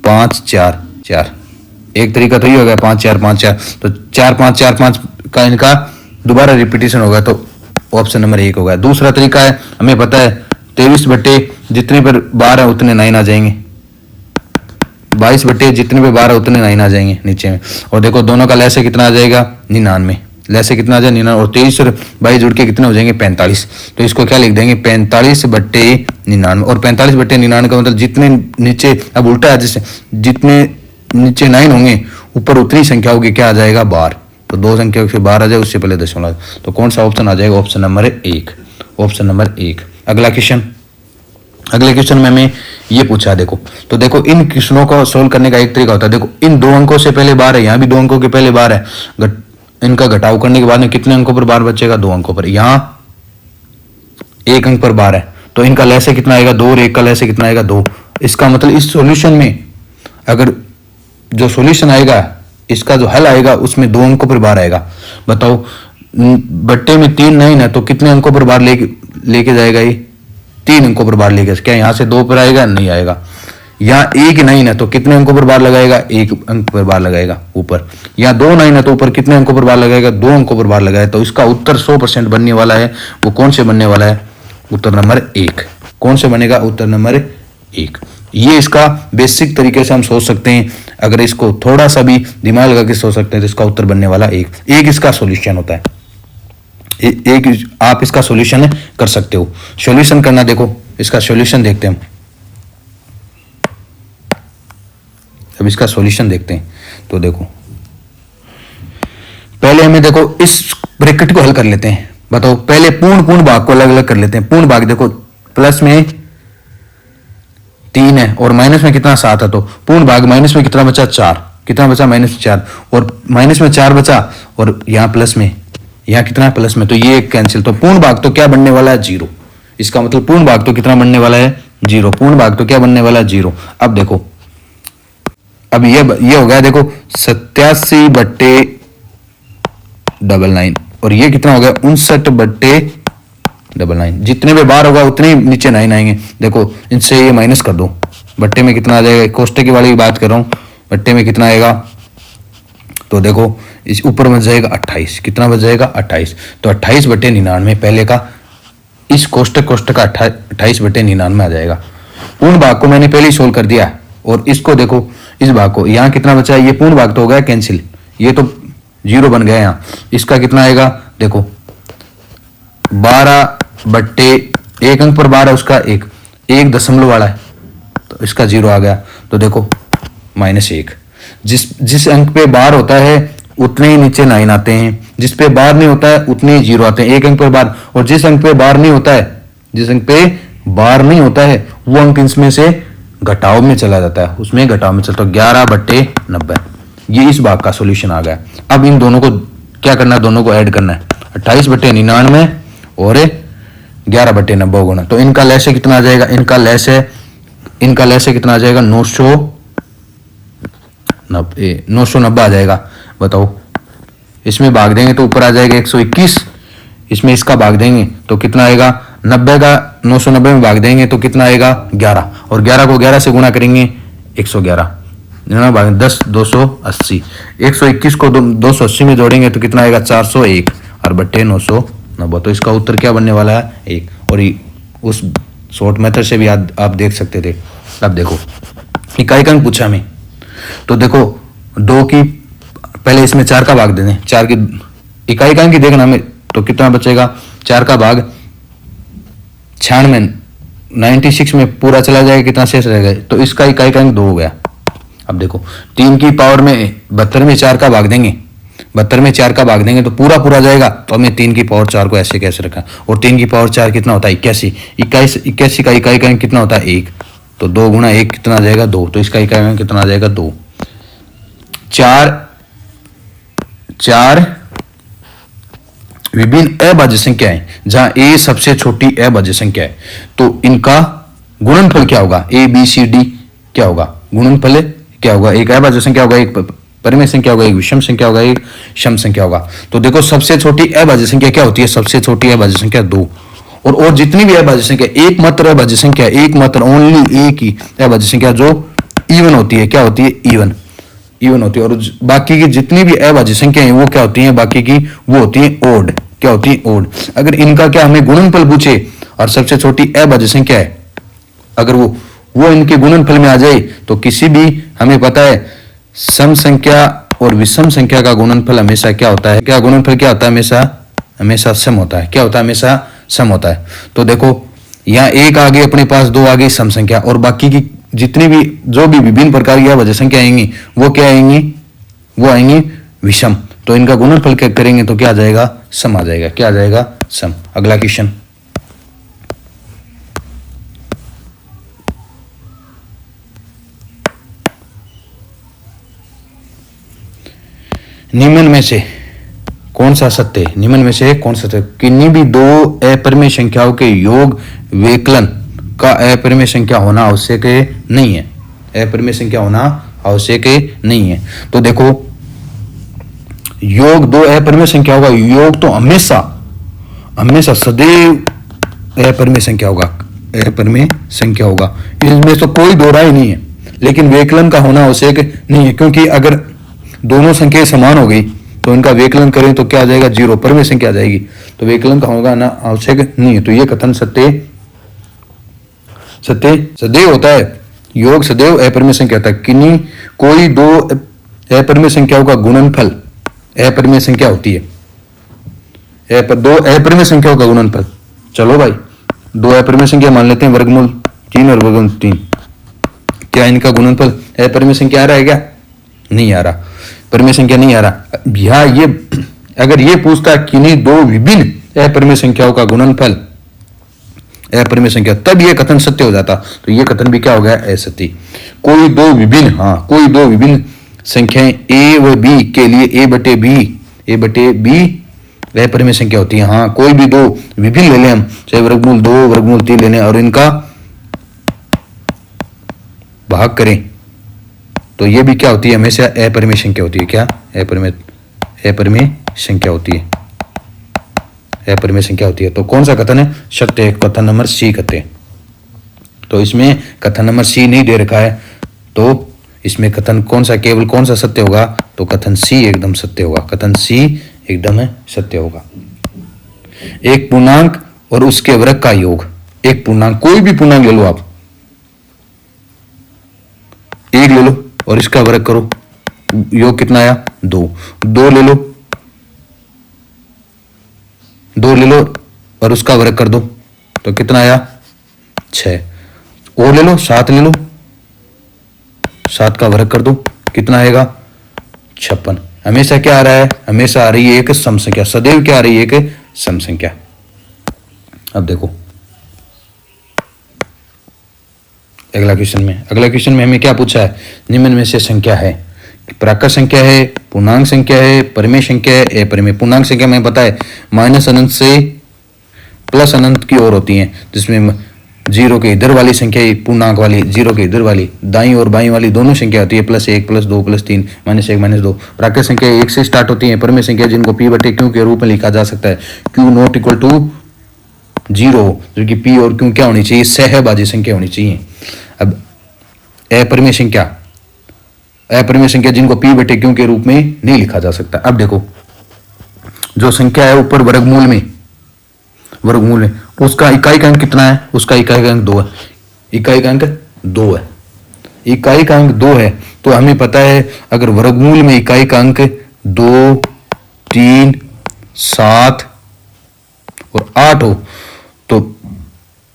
5 4 4। एक तरीका तो ये हो गया 5 4 5 4, तो 4 5 4 5 का इनका दोबारा रिपीटेशन होगा, तो ऑप्शन नंबर 1 होगा। दूसरा तरीका है, हमें पता है 23 बटे जितने पर 12 है उतने 9 आ जाएंगे, 22 बटे जितने पे 12 उतने 9 आ जाएंगे नीचे में। और देखो दोनों का लैसे कितना आ जाएगा 99, लैसे कितना आ जाए 99, और 23 और 22 जुड़ के कितने हो जाएंगे 45। तो इसको क्या लिख देंगे 45 बटे 99। और 45 बटे 99 का मतलब जितने नीचे, अब उल्टा है जैसे जितने नीचे 9 होंगे ऊपर उतनी संख्या होगी, क्या आ जाएगा 12। तो 2 संख्या से 12 आ जाए, उससे पहले दशमलव। तो कौन सा ऑप्शन आ जाएगा, ऑप्शन नंबर 1, ऑप्शन नंबर 1। अगला क्वेश्चन में हमें ये पूछा, देखो तो देखो इन क्वेश्चनों को सोल्व करने का एक तरीका होता है। देखो इन 2 अंकों से पहले 12 है, यहाँ भी 2 अंकों के पहले 12 है, इनका घटाव करने के बाद में कितने अंकों पर 12 बचेगा, 2 अंकों पर। यहाँ 1 अंक पर 12 है, तो इनका लैसे कितना आएगा 2, और 1 का लैसे कितना आएगा 2। इसका मतलब इस सॉल्यूशन में अगर जो सॉल्यूशन आएगा, इसका जो हल आएगा उसमें 2 अंकों पर 12 आएगा। बताओ बट्टे में 3 9 है, तो कितने अंकों पर 12 लेके जाएगा, ये 3 अंकों पर 12 लेके। क्या यहाँ से 2 पर आएगा, नहीं आएगा। यहाँ 1 9 है, तो कितने अंकों पर 12 लगाएगा, 1 अंक पर 12 लगाएगा ऊपर। यहाँ 2 9 है, तो ऊपर कितने अंकों पर 12 लगाएगा, 2 अंकों पर 12 लगाएगा। तो इसका उत्तर 100% बनने वाला है, वो कौन से बनने वाला है, उत्तर नंबर 1। कौन से बनेगा, उत्तर नंबर 1। ये इसका बेसिक तरीके से हम सोच सकते हैं। अगर इसको थोड़ा सा भी दिमाग लगा के सोच सकते हैं तो इसका उत्तर बनने वाला 1 इसका सॉल्यूशन होता है। एक आप इसका सॉल्यूशन कर सकते हो। सॉल्यूशन करना, देखो इसका सॉल्यूशन देखते हैं हम। अब इसका सॉल्यूशन देखते हैं। तो देखो पहले हमें देखो इस ब्रैकेट को हल कर लेते हैं। बताओ पहले पूर्ण भाग को अलग अलग कर लेते हैं। पूर्ण भाग देखो प्लस में 3 है और माइनस में कितना 7 है, तो पूर्ण भाग माइनस में कितना बचा 4, कितना बचा -4, और माइनस में 4 बचा, और यहाँ प्लस में, यहाँ कितना है प्लस में, तो ये कैंसिल। तो पूर्ण भाग तो क्या बनने वाला है 0। इसका मतलब पूर्ण भाग तो कितना बनने वाला है 0। पूर्ण भाग तो क्या बनने वाला है 0। अब देखो अब ये हो गया, देखो 87 बट्टे 99, और ये कितना हो गया 59 बट्टे 99। जितने में बार होगा उतने नीचे 9 आएंगे। देखो इनसे ये माइनस कर दो, बट्टे में कितना आ जाएगा, कोष्टक की वाली बात कर रहा हूं, बट्टे में कितना आएगा, तो देखो इस ऊपर बच जाएगा 28, कितना बच जाएगा 28। तो 28 बट्टे 99 पहले का, इस कोष्टक का 28 बट्टे 99 आ जाएगा। पूर्ण भाग को मैंने पहले ही सोल्व कर दिया, और इसको देखो इस भाग को, यहाँ कितना बचा है, ये पूर्ण भाग तो हो गया कैंसिल, ये तो 0 बन गया। यहाँ इसका कितना आएगा, देखो 12 बट्टे 1 अंक पर 12 उसका 1 दशमलव वाला है, तो इसका 0 आ गया। तो देखो -1, जिस अंक पे बार होता है उतने ही नीचे 9 आते हैं, जिस पे बार नहीं होता है उतने ही 0 आते हैं। 1 अंक पर बार, और जिस अंक पे बार नहीं होता है, जिस अंक पे बार नहीं होता है वो अंक इसमें से घटाव में चला जाता है, उसमें घटाव में चलता है। 11 बट्टे 90, ये इस भाग का सॉल्यूशन आ गया। अब इन दोनों को क्या करना है, दोनों को ऐड करना है। 28 बट्टे 99 और 11 बट्टे 90 गुना, तो इनका लैसे कितना आ जाएगा, इनका लैसे कितना आ जाएगा 990 आ जाएगा। बताओ इसमें भाग देंगे तो ऊपर आ जाएगा 121, इसमें इसका भाग देंगे तो कितना आएगा, 90 का 990 में भाग देंगे तो कितना आएगा 11, और 11 को 11 से गुणा करेंगे 111, 10 280, 121 को 280 में जोड़ेंगे तो कितना आएगा 401 और बट्टे 990। तो इसका उत्तर क्या बनने वाला है 1। और उस शॉर्ट मेथड से भी आप देख सकते थे। अब देखो इकाई का अंक पूछा हमें, तो देखो 2 की पहले इसमें 4 का भाग दे दें, 4 की इकाई का अंक ही देखना हमें, तो कितना बचेगा 4 का भाग 96, 96 में पूरा चला जाएगा, कितना शेष रहेगा, तो इसका इकाई का अंक 2 हो गया। अब देखो 3 की पावर में 72 में 4 का भाग देंगे, 72 में 4 का भाग देंगे तो पूरा पूरा जाएगा, तो हमें 3 की पावर 4 को ऐसे कैसे रखा, और 3 की पावर 4 कितना होता है 81, 81 का इकाई का अंक कितना होता है 1, तो 2 गुणा 1 कितना आ जाएगा 2, तो इसका इकाई का अंक कितना आ जाएगा 2। 4 विभिन्न अभाज्य संख्याएं, जहां a सबसे छोटी अभाज्य संख्या है, तो इनका गुणनफल क्या होगा, a b c d क्या होगा, गुणनफल क्या होगा, एक अभाज्य संख्या होगा, एक परिमेय संख्या होगा, एक विषम संख्या होगा, एक सम संख्या होगा। तो देखो सबसे छोटी अभाज्य संख्या क्या होती है, सबसे छोटी अभाज्य संख्या 2, और जितनी भी अभाज्य संख्या, एकमात्र अभाज्य संख्या, एकमात्र ओनली एक ही अभाज्य संख्या जो इवन होती है, क्या होती है इवन होती है, और बाकी की जितनी भी अभाज्य संख्या है वो क्या होती है, बाकी की वो होती है ओड, क्या होती है ओड। अगर इनका क्या हमें गुणनफल पूछे और सबसे छोटी अभाज्य संख्या है, अगर वो इनके गुणनफल में आ जाए, तो किसी भी, हमें पता है सम संख्या और विषम संख्या का गुणनफल हमेशा क्या होता है, क्या गुणनफल क्या होता है, हमेशा सम होता है, क्या होता है, हमेशा सम होता है। तो देखो यहाँ 1 आ गई अपने पास, 2 आ गई सम संख्या, और बाकी की जितनी भी जो भी विभिन्न प्रकार की अभाज्य संख्या आएंगी वो क्या आएंगी, वो आएंगी विषम, तो इनका गुणनफल क्या करेंगे तो क्या आ जाएगा, सम आ जाएगा, क्या आ जाएगा, सम। अगला क्वेश्चन, निम्न में से कौन सा सत्य है, निम्न में से कौन सा सत्य, किन्हीं भी 2 अपरिमेय संख्याओं के योग वेकलन का अपरिमेय संख्या होना आवश्यक नहीं है, अपरिमेय संख्या होना आवश्यक नहीं है। तो देखो योग 2 अपरिमेय संख्या होगा, योग तो हमेशा सदैव अपरिमेय संख्या होगा, अपरिमेय संख्या होगा, इसमें तो कोई दो राय नहीं है। लेकिन वेकलन का होना आवश्यक नहीं है, क्योंकि अगर दोनों संख्याएं समान हो गई तो इनका वेकलन करें तो क्या आ जाएगा 0, परिमेय संख्या आ जाएगी, तो वेकलन का होगा ना आवश्यक नहीं है। तो ये कथन सदैव होता है, योग सदैव अपरिमेय संख्या होता है, किन्हीं कोई 2 अपरिमेय संख्याओं का गुणनफल अपरिमेय संख्या होती है, 2 अपरिमेय संख्याओं का गुणनफल, चलो भाई 2 अपरिमेय संख्या मान लेते हैं, वर्गमूल 3 और वर्गमूल 3, क्या इनका गुणनफल अपरिमेय संख्या आ रहा है, क्या नहीं आ रहा, परिमेय संख्या नहीं आ रहा। यह ये अगर ये पूछता किन्हीं 2 विभिन्न अपरिमेय संख्याओं का गुणनफल अपरिमेय संख्या, तब ये कथन सत्य हो जाता, तो ये कथन भी क्या हो गया, असत्य। कोई 2 विभिन्न संख्याएं a व b के लिए a बटे b अपरिमेय संख्या होती है, हाँ कोई भी 2 विभिन्न ले लें हम, चाहे वर्गमूल 2 वर्गमूल 3 लेने और इनका भाग करें, तो ये भी क्या होती है, हमेशा अपरिमेय संख्या होती है, क्या अपरिमेय संख्या होती है, अपरिमेय संख्या होती है। तो कौन सा कथन है सत्य है, कथन नंबर सी कहते हैं। तो इसमें कथन नंबर सी नहीं दे रखा है, तो इसमें कथन कौन सा, केवल कौन सा सत्य होगा, तो कथन सी एकदम सत्य होगा, कथन सी एकदम सत्य होगा। एक पूर्णांक और उसके वर्ग का योग, एक पूर्णांक, कोई भी पूर्णांक ले लो आप, 1 ले लो और इसका वर्ग करो, योग कितना आया 2, 2 ले लो और उसका वर्ग कर दो तो कितना आया 6, और ले लो 7 ले लो, 7 का वर्ग कर दो कितना आएगा 56। हमेशा क्या आ रहा है, हमेशा आ रही है एक सम संख्या, सदैव क्या आ रही है एक सम संख्या। अब देखो अगला क्वेश्चन में हमें क्या पूछा है, निम्न में से संख्या है, प्राकृत संख्या है, पूर्णांक संख्या है, परिमेय संख्या है, अपरिमेय। पूर्णांक संख्या में पता है माइनस अनंत से प्लस अनंत की ओर होती है, जिसमें 0 के इधर वाली संख्या पूर्णांक वाली, 0 के इधर वाली दाईं और बाईं वाली दोनों संख्या होती है, +1 +2 +3 -1 -2। प्राकृत संख्या 1 से स्टार्ट होती है, परिमेय संख्या जिनको p बटे q के रूप में लिखा जा सकता है, q नॉट इक्वल टू 0, जो कि p और q क्या होनी चाहिए, सहभाज्य संख्या होनी चाहिए। अब अपरिमेय संख्या जिनको p बटे q के रूप में नहीं लिखा जा सकता। अब देखो जो संख्या है ऊपर वर्गमूल में वर्गमूल है, उसका इकाई का अंक कितना है, उसका इकाई का अंक 2 है, इकाई का अंक 2 है, इकाई का अंक 2 है। तो हमें पता है अगर वर्गमूल में इकाई का अंक 2, 3, 7 और 8 हो तो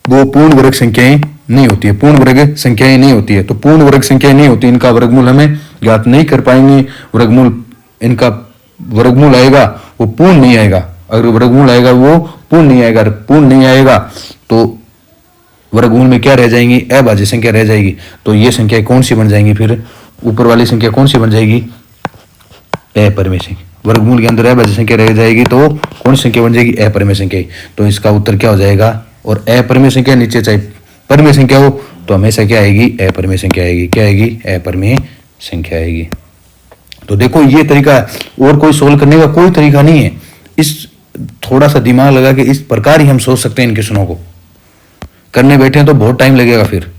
वो पूर्ण वर्ग संख्याएं नहीं होती है, पूर्ण वर्ग संख्याएं नहीं होती है। तो पूर्ण वर्ग संख्याएं नहीं होती, इनका वर्गमूल हमें ज्ञात नहीं कर पाएंगे। वर्गमूल, इनका वर्गमूल आएगा वो पूर्ण नहीं आएगा, अगर वर्गमूल आएगा वो पूर्ण नहीं आएगा, पूर्ण नहीं आएगा तो वर्गमूल में क्या रह जाएंगी, अभाज्य संख्या रह जाएगी। तो ये संख्या कौन सी बन जाएंगी, फिर ऊपर वाली संख्या कौन सी बन जाएगी, अपरिमेय संख्या। वर्गमूल के अंदर अभाज्य संख्या रह जाएगी तो कौन सी संख्या बन जाएगी, अपरिमेय संख्या। तो इसका उत्तर क्या हो जाएगा, और अपरिमेय संख्या नीचे चाहे परिमेय संख्या हो तो हमेशा क्या आएगी, अपरिमेय संख्या आएगी। क्या आएगी, अपरिमेय संख्या आएगी। तो देखो ये तरीका है, और कोई सोल्व करने का कोई तरीका नहीं है। इस थोड़ा सा दिमाग लगा के इस प्रकार ही हम सोच सकते हैं इन क्वेश्चनों को। करने बैठे तो बहुत टाइम लगेगा। फिर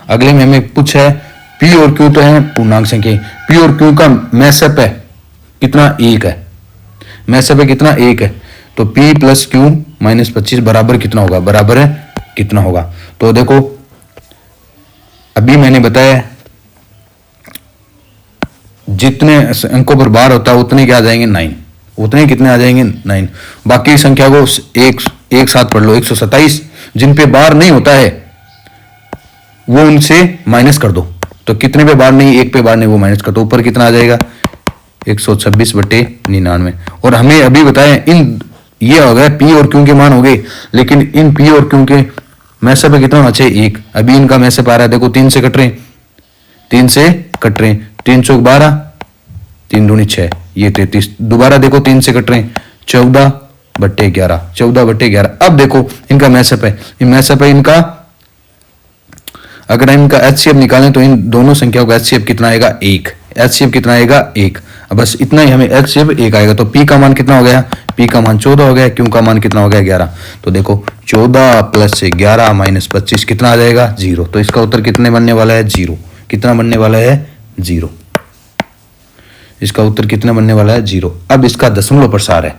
अगले में हमें पूछा है पी और क्यू तो है पूर्णांक संख्या, पी और क्यू का मैसअप है कितना, 1 है, मैसअप है कितना, 1 है। तो पी प्लस क्यू माइनस 25 बराबर कितना होगा, बराबर है कितना होगा। तो देखो अभी मैंने बताया जितने अंकों पर बार होता है उतने क्या आ जाएंगे, 9, उतने कितने आ जाएंगे, 9। बाकी संख्या को एक साथ पढ़ लो, 127 जिन पे बार नहीं होता है वो उनसे माइनस कर दो। तो कितने पे बार नहीं, 1 पे बार नहीं, वो माइनस कर दो, ऊपर कितना आ जाएगा 126/99। और हमें अभी बताया इन ये हो गया पी और क्यू के मान हो गए, लेकिन इन पी और क्यू के मैसअप पे कितना होना चाहिए, 1। अभी इनका मैसअप आ रहा है, देखो 3 से कट रहे हैं, 3 से कट रहे हैं, 3 चौक 12, 3 दूनी 6, ये 33। दोबारा देखो 3 से कट रहे हैं, 14/11, 14/11। अब देखो इनका मैसअप है, मैसअप है इनका, अगर इनका एचसीएफ निकालें तो इन दोनों संख्याओं का एचसीएफ कितना आएगा, 1। एचसीएफ कितना आएगा, 1। अब बस इतना ही हमें एचसीएफ 1 आएगा। तो पी का मान कितना हो गया, पी का मान 14 हो गया, क्यू का मान कितना हो गया, 11। तो देखो 14 + 11 - 25 कितना आ जाएगा, 0। तो इसका उत्तर कितने बनने वाला है, 0। कितना बनने वाला है, 0। इसका उत्तर कितना बनने वाला है, 0। अब इसका दशमलव प्रसार है,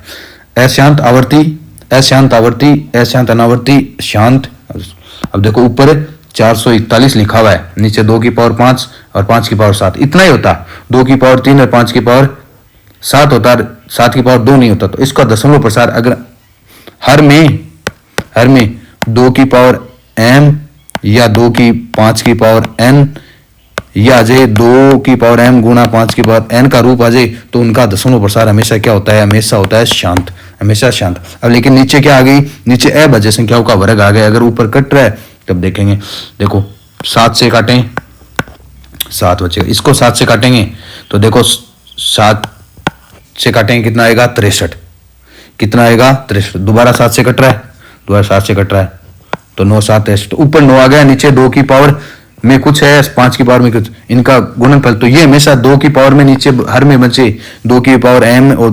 अशांत आवर्ती, अशांत आवर्ती, अशांत अनावर्ती, शांत। अब देखो ऊपर 441 लिखा हुआ है, नीचे 2 की पावर 5 और 5 की पावर 7, इतना ही होता। 2 की पावर 3 और 5 की पावर 7 होता, 7 की पावर 2 नहीं होता। तो इसका दशमलव प्रसार अगर हर में 2 की पावर m या 2 की 5 की पावर n या आ जाए 2 की पावर m गुणा 5 की पावर n का रूप आ जाए, तो उनका दशमलव प्रसार हमेशा क्या होता है, हमेशा होता है शांत, हमेशा शांत। अब लेकिन नीचे क्या आ गई, नीचे अभाज्य संख्याओं का वर्ग आ गया। अगर ऊपर कट रहा है तब देखेंगे, देखो 7 से काटें 7 बचेगा, इसको 7 से काटेंगे तो देखो 7 से काटेंगे कितना आएगा, 63। कितना आएगा, 63। दोबारा 7 से कट रहा है, दोबारा 7 से कट रहा है, तो 9 7 है। तो ऊपर 9 आ गया, नीचे 2 की पावर में कुछ है, 5 की पावर में कुछ, इनका गुणनफल। तो ये हमेशा 2 की पावर में नीचे हर में बचे 2 की पावर m और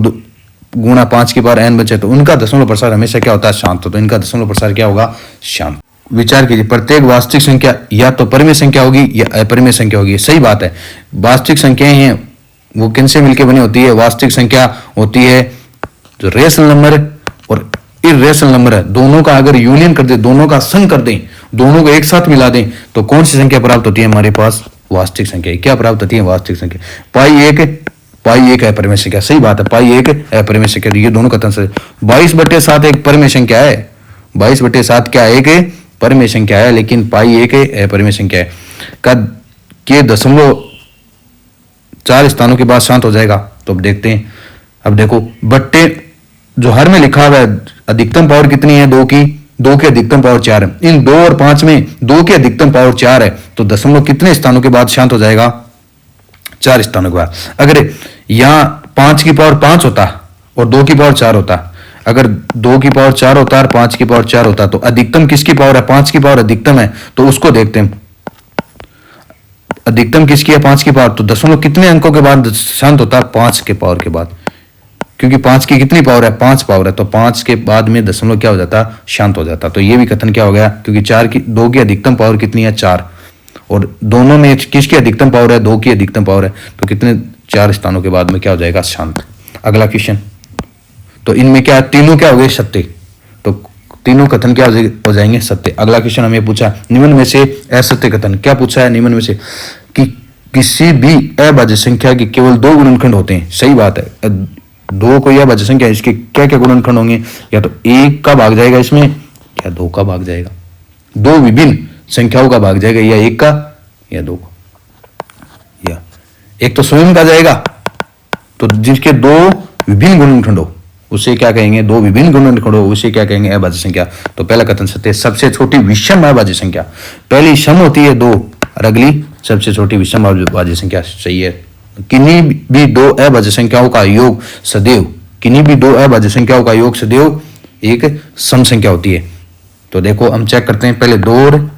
गुणा 5 की पावर n बचे, तो उनका दशमलव प्रसार हमेशा क्या होता है, शांत। तो इनका दशमलव प्रसार क्या होगा, शांत। विचार कीजिए, प्रत्येक वास्तविक संख्या या तो परिमेय संख्या होगी या अपरिमेय संख्या होगी। सही बात है, वास्तविक संख्याएं हैं वो किनसे मिलकर बनी होती है, वास्तविक संख्या होती है जो रेशनल नंबर और इरेशनल नंबर है, दोनों का अगर यूनियन कर दे, दोनों का संग कर दें, दोनों को एक साथ मिला दें, तो कौन सी संख्या प्राप्त होती है हमारे पास, वास्तविक संख्या। क्या प्राप्त होती है, वास्तविक संख्या। पाई एक अपरिमेय संख्या। सही बात है, पाई एक अपरिमेय संख्या। ये दोनों का तंत्र 22/7 एक परिमेय संख्या है, 22/7 क्या है, एक परिमेय संख्या है, लेकिन पाई एक अपरिमेय संख्या है। का के दशमलव 4 स्थानों के बाद शांत हो जाएगा। तो अब देखते हैं, अब देखो बट्टे जो हर में लिखा हुआ है, अधिकतम पावर कितनी है, 2 की, 2 की अधिकतम पावर 4 है। इन 2 और 5 में 2 की अधिकतम पावर 4 है, तो दशमलव कितने स्थानों के बाद शांत हो जाएगा, 4 स्थानों के बाद। अगर यहां 5 की पावर 5 होता और 2 की पावर 4 होता, अगर 2 की पावर 4 होता और 5 की पावर 4 होता, तो अधिकतम किसकी पावर है, 5 की पावर अधिकतम है, तो उसको देखते हैं। अधिकतम किसकी है, 5 की पावर। तो दशमलव कितने अंकों के बाद शांत होता है, 5 के पावर के बाद, क्योंकि 5 की कितनी पावर है, 5 पावर है, तो 5 के बाद में दशमलव क्या हो जाता, शांत हो जाता। तो ये भी कथन क्या हो गया, क्योंकि 2 की अधिकतम पावर कितनी है, 4, और दोनों में किसकी अधिकतम पावर है, 2 की अधिकतम पावर है, तो कितने 4 स्थानों के बाद में क्या हो जाएगा, शांत। अगला क्वेश्चन, तो इनमें क्या तीनों क्या हो गए, सत्य। तो तीनों कथन क्या हो जाएंगे? सत्य। अगला क्वेश्चन हमें पूछा निम्न में से असत्य कथन। क्या पूछा है निम्न में से? कि किसी भी अभाज्य संख्या के केवल दो गुणनखंड होते हैं। सही बात है, दो कोई अभाज्य संख्या है, इसके क्या क्या गुणनखंड होंगे? या तो एक का भाग जाएगा इसमें, या दो का भाग जाएगा। दो विभिन्न संख्याओं का भाग जाएगा, या एक का या दो का। या एक तो स्वयं का जाएगा, तो जिसके दो विभिन्न गुणनखंड हो उसे क्या कहेंगे? दो विभिन्न गुणनखंड हो उसे क्या कहेंगे? अभाज्य संख्या। तो पहला कथन सत्य। सबसे छोटी विषम अभाज्य संख्या, पहली सम होती है दो और अगली सबसे छोटी विषम अभाज्य संख्या। सही है। किन्हीं भी दो अभाज्य संख्याओं का योग सदैव, किन्हीं भी दो अभाज्य संख्याओं का योग सदैव एक सम संख्या होती है। तो देखो हम चेक करते हैं, पहले 2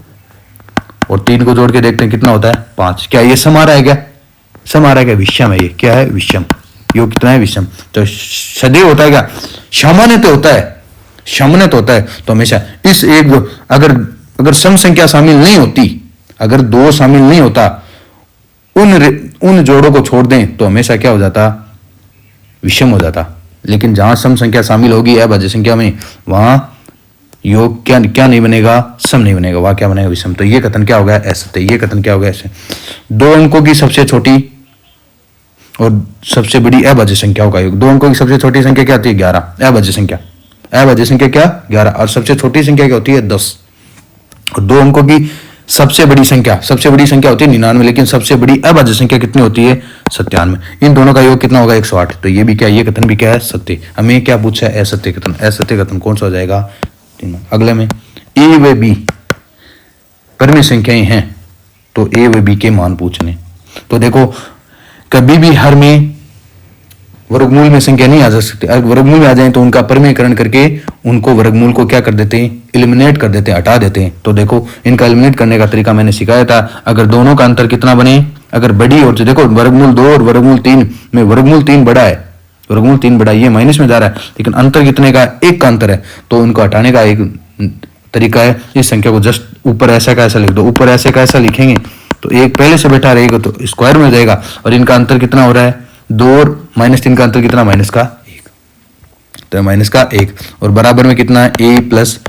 और 3 को जोड़ के देखते हैं कितना होता है? 5। क्या ये सम आ रहा है? क्या सम आ रहा है? क्या विषम है? ये क्या है? विषम। योग कितना है? विषम। तो सदैव होता है क्या? सामान्य तो होता है, सामान्य तो होता है। तो हमेशा इस एक अगर सम संख्या शामिल नहीं होती, अगर 2 शामिल नहीं होता, उन जोड़ों को छोड़ दें तो हमेशा क्या हो जाता? विषम हो जाता। लेकिन जहां सम संख्या शामिल होगी अभाज्य संख्या में, वहां योग क्या नहीं बनेगा? सम नहीं बनेगा, वहां क्या बनेगा? विषम। तो ये कथन क्या हो गया? असत्य। ये कथन क्या हो गया? ऐसे 2 अंकों की सबसे छोटी और सबसे बड़ी अभाज्य संख्याओं का योग। 2 अंकों की सबसे छोटी संख्या क्या होती है? 11। अभाज्य संख्या, अभाज्य संख्या क्या? 11। और सबसे छोटी संख्या क्या होती है? 10। और 2 अंकों की सबसे बड़ी संख्या होती है 99, लेकिन सबसे बड़ी अभाज्य संख्या कितनी होती है? 97। इन दोनों का योग कितना होगा? 108। तो ये भी क्या? ये कथन भी क्या है? सत्य। हमें क्या पूछा है? असत्य कथन। असत्य कथन कौन सा हो जाएगा? तीनों। अगले में ए व बी परम संख्याएं हैं, तो ए व बी के मान पूछने। तो देखो कभी भी हर में वर्गमूल में संख्या नहीं आ जा सकती। अगर वर्गमूल में आ जाए तो उनका परमीकरण करके उनको वर्गमूल को क्या कर देते हैं? एलिमिनेट कर देते हैं, हटा देते हैं। तो देखो इनका एलिमिनेट करने का तरीका मैंने सिखाया था। अगर दोनों का अंतर कितना बने, अगर बड़ी और देखो वर्गमूल 2 और वर्गमूल 3 में वर्गमूल 3 बड़ा है, वर्गमूल 3 बड़ा, ये माइनस में जा रहा है, लेकिन अंतर कितने का? 1 का अंतर है। तो उनको हटाने का एक तरीका है, इस संख्या को जस्ट ऊपर ऐसा का ऐसा लिख दो। ऊपर ऐसे का ऐसा लिखेंगे तो एक पहले से बैठा रहेगा तो स्क्वायर में हो जाएगा। और इनका अंतर कितना हो रहा है? 2 और -3 का अंतर कितना? माइनस का 1। तो माइनस का 1 और बराबर में कितना है? a प्लस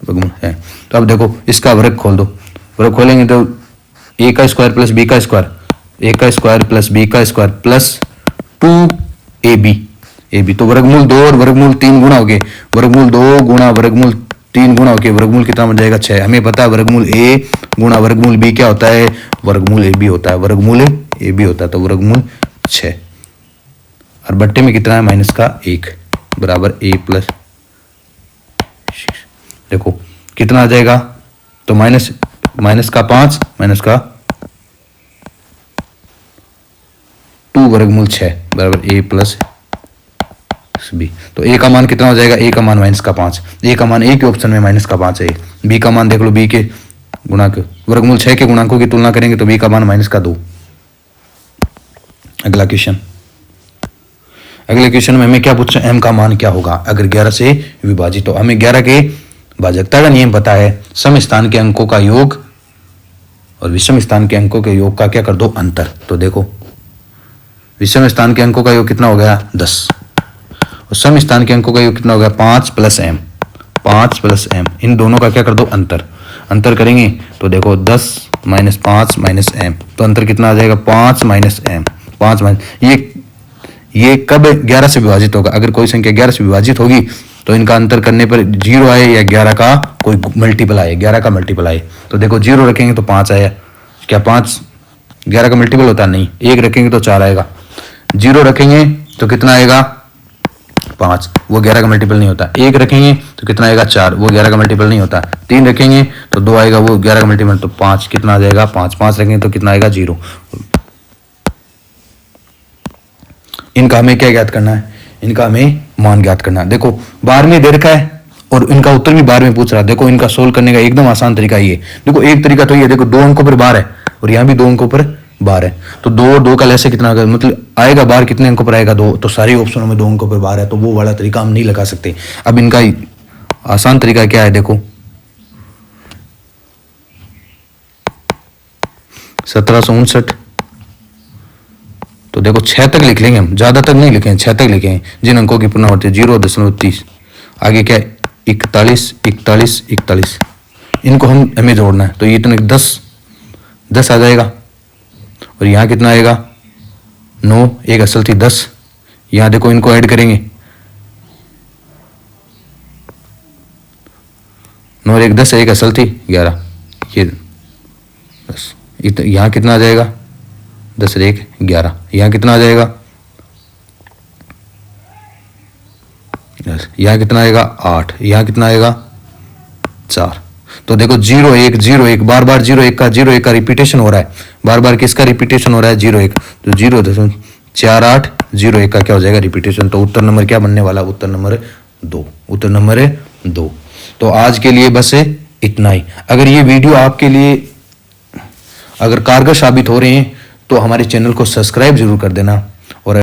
वर्गमूल है। तो अब देखो इसका वर्ग खोल दो। वर्ग खोलेंगे तो a का स्क्वायर प्लस b का स्क्वायर, a का स्क्वायर प्लस b का स्क्वायर प्लस 2ab। तो वर्गमूल 2 और वर्गमूल 3 गुणा हो गए। वर्गमूल 2 गुणा वर्गमूल 3 गुणा हो गए, वर्गमूल कितना बन जाएगा? 6। हमें पता है वर्गमूल a गुणा वर्गमूल b क्या होता है? वर्गमूल ab होता है। वर्गमूल ab होता है तो वर्गमूल 6। और बट्टे में कितना है? माइनस का 1 बराबर a प्लस 6। देखो कितना आ जाएगा? तो माइनस का 5 माइनस का 2 वर्गमूल 6 बराबर a प्लस b। तो a का मान कितना हो जाएगा? a का मान माइनस का 5। a का मान a के ऑप्शन में माइनस का 5 है। b का मान देख लो, b के गुणांक वर्गमूल 6 के गुणांकों की तुलना करेंगे तो b का मान माइनस का 2। अगला क्वेश्चन, अगले क्वेश्चन में हमें क्या पूछा? m का मान क्या होगा अगर 11 से विभाजित हो। हमें 11 के भाजकता का नियम पता है, सम स्थान के अंकों का योग और विषम स्थान के अंकों के योग का क्या कर दो? अंतर। तो देखो विषम स्थान के अंकों का योग कितना हो गया? 10 और सम स्थान के अंकों का योग कितना हो गया? 5 प्लस m। 5 प्लस m, इन दोनों का क्या कर दो? अंतर। अंतर करेंगे तो देखो 10 माइनस 5 माइनस m, तो अंतर कितना आ जाएगा? 5 माइनस m। 5 माइनस ये कब 11 से विभाजित होगा? अगर कोई संख्या 11 से विभाजित होगी तो इनका अंतर करने पर 0 आए या 11 का कोई मल्टीपल आए, 11 का मल्टीपल आए। तो देखो 0 रखेंगे तो 5 आया। क्या 5 11 का मल्टीपल होता है? नहीं। 1 रखेंगे तो 4 आएगा। 0 रखेंगे तो कितना आएगा? 5, वो 11 का मल्टीपल नहीं होता। 1 रखेंगे तो कितना आएगा? 4, वो 11 का मल्टीपल नहीं होता। 3 रखेंगे तो 2 आएगा, वो 11 का मल्टीपल। तो 5 कितना आ जाएगा? 5 रखेंगे तो कितना आएगा? 0। इनका हमें क्या ज्ञात करना है? इनका हमें मान ज्ञात करना है। देखो 12 में दे रखा है और इनका उत्तर भी 12 में पूछ रहा है। देखो इनका सोल्व करने का एकदम आसान तरीका ये। देखो एक तरीका तो ये, देखो 2 अंकों पर 12 है और यहाँ भी 2 अंकों पर 12 है, तो 2 और 2 का लैसे कितना होगा? मतलब आएगा 12 कितने अंकों पर आएगा? 2। तो सारे ऑप्शनों में 2 अंकों पर 12 है, तो वो वाला तरीका हम नहीं लगा सकते। अब इनका आसान तरीका क्या है? देखो 1759, तो देखो 6 तक लिख लेंगे हम, ज्यादा तक नहीं लिखेंगे, 6 तक लिखेंगे। जिन अंकों की पुनरावृत्ति 0.30, आगे क्या है? 41 41 41, इनको हमें जोड़ना है। तो ये इतने 10 आ जाएगा, और यहाँ कितना आएगा 9, एक असल थी 10, यहाँ देखो इनको ऐड करेंगे 9 और 1 10, एक असल थी 11, ये 10, यहाँ कितना आ जाएगा 10 और 1 11, यहाँ कितना आ जाएगा, यहाँ कितना आएगा 8, यहाँ कितना आएगा 4। तो देखो 0 1 0 1, बार बार 0 1 का रिपीटेशन हो रहा है, बार बार किसका रिपीटेशन हो रहा है 0 1, तो 0.48 0 1 का क्या हो जाएगा रिपीटेशन। तो उत्तर नंबर क्या बनने वाला, उत्तर नंबर 2, उत्तर नंबर 2। तो आज के लिए बस इतना ही। अगर ये वीडियो आपके लिए अगर कारगर साबित हो रहे हैं तो हमारे चैनल को सब्सक्राइब जरूर कर देना।